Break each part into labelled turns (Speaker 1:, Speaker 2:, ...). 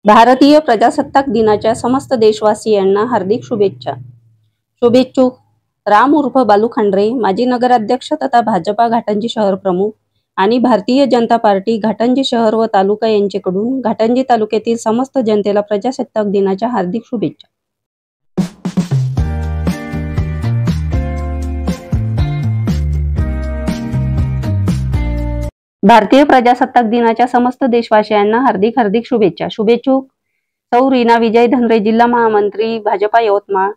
Speaker 1: भारतीय प्रजासत्ताक दिनाच्या समस्त देशवासियांना हार्दिक शुभेच्छा। शुभेच्छुक राम उर्फ बालू खांडरे, माजी नगराध्यक्ष तथा भाजपा घाटंजी शहर प्रमुख आणि भारतीय जनता पार्टी घाटंजी शहर व तालुका यांच्याकडून घाटंजी तालुक्यातील समस्त जनतेला प्रजासत्ताक दिनाच्या हार्दिक शुभेच्छा। भारतीय प्रजासत्ताक दिनाच्या समस्त देशवासियांना हार्दिक शुभेच्छा। शुभेच्छुक सौ रीना विजय धनरे, जिल्हा महामंत्री भाजपा यवतमाळ,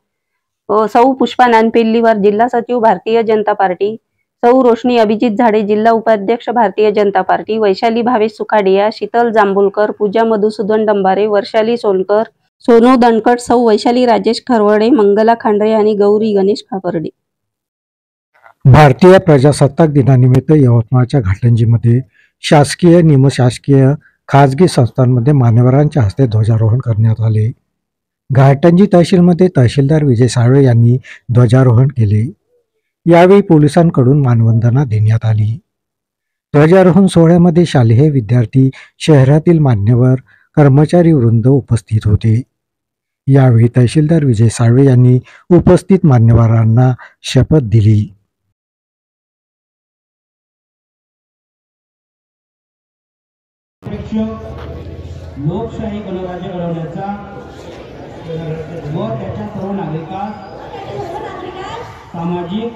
Speaker 1: सौ पुष्पा नानपेल्लीवार, जिल्हा सचिव भारतीय जनता पार्टी, सौ रोशनी अभिजित झाडे, जिल्हा उपाध्यक्ष भारतीय जनता पार्टी, वैशाली भावेश सुखाडिया, शीतल जांभूलकर, पूजा मधुसूदन डंबारे, वर्षाली सोनकर, सोनू दणकट, सौ वैशाली राजेश खरवडे, मंगला खांडरे आणि गौरी गणेश खापर्डे।
Speaker 2: भारतीय प्रजासत्ताक दिनानिमित्त यवतमाळच्या घाटंजीमध्ये शासकीय, निमशासकीय, खाजगी संस्थांमध्ये मान्यवरांच्या हस्ते ध्वजारोहण करण्यात आले। घाटंजी तहसीलमध्ये तहसीलदार विजय साळवे यांनी ध्वजारोहण केले। यावेळी पोलिसांकडून मानवंदना देण्यात आली। ध्वजारोहण सोहळ्यामध्ये शालेय विद्यार्थी, शहरातील मान्यवर, कर्मचारी वृंद उपस्थित होते। यावेळी तहसीलदार विजय साळवे यांनी उपस्थित मान्यवरांना शपथ दिली।
Speaker 3: लोकशाही गणराज्य घडवण्याचा व त्याच्या सर्व नागरिकांस सामाजिक,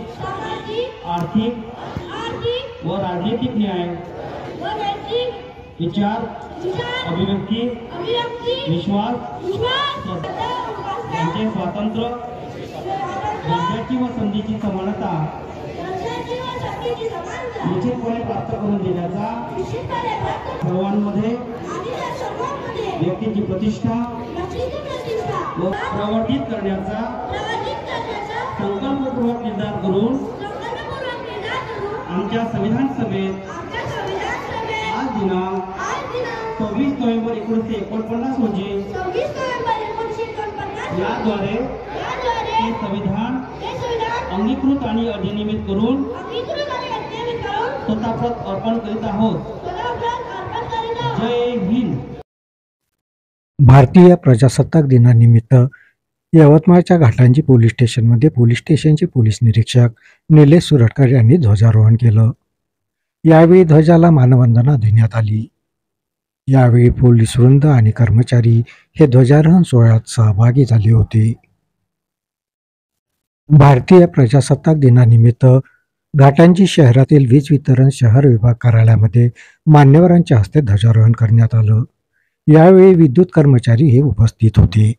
Speaker 3: आर्थिक व राजनीतिक न्याय, विचार, अभिव्यक्ती, विश्वास यांचे स्वातंत्र्य, दर्जाची व संधीची समानता निश्चितपणे प्राप्त करून देण्याचा, सर्वांमध्ये व्यक्तीची प्रतिष्ठा व प्रवर्धित करण्याचा संकल्पपूर्वक निर्धार करून आमच्या संविधान सभेत आज दिनांक 26 नोव्हेंबर 1949 रोजी याद्वारे हे संविधान अंगीकृत आणि अधिनियमित करून स्वतःप्रत अर्पण करीत आहोत। जय हिंद।
Speaker 2: भारतीय प्रजासत्ताक दिनानिमित्त यवतमाळच्या घाटंजी पोलीस स्टेशनमध्ये पोलीस स्टेशनचे पोलीस निरीक्षक निलेश सुरटकर यांनी ध्वजारोहण केलं। यावेळी ध्वजाला मानवंदना देण्यात आली। यावेळी पोलीस वृंद आणि कर्मचारी हे ध्वजारोहण सोहळ्यात सहभागी झाले होते। भारतीय प्रजासत्ताक दिनानिमित्त घाटंजी शहरातील वीज वितरण शहर विभाग कार्यालयामध्ये मान्यवरांच्या हस्ते ध्वजारोहण करण्यात आलं। यावेळी विद्युत कर्मचारी हे उपस्थित होते।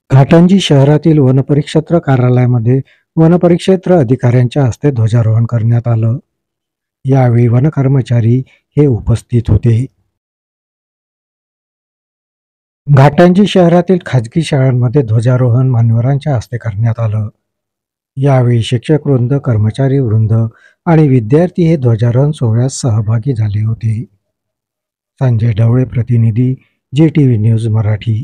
Speaker 2: घाटंजी शहरातील वनपरिक्षेत्र कार्यालयामध्ये वनपरिक्षेत्र अधिकाऱ्यांच्या हस्ते ध्वजारोहण करण्यात आलं। यावेळी वन कर्मचारी हे उपस्थित होते। घाटंजी शहरातील खाजगी शाळांमध्ये ध्वजारोहण मान्यवरांच्या हस्ते करण्यात आलं। यावेळी शिक्षक वृंद, कर्मचारी वृंद आणि विद्यार्थी हे ध्वजारोहण सोहळ्यात सहभागी झाले होते। संजय ढवळे, प्रतिनिधी, JTV न्यूज मराठी।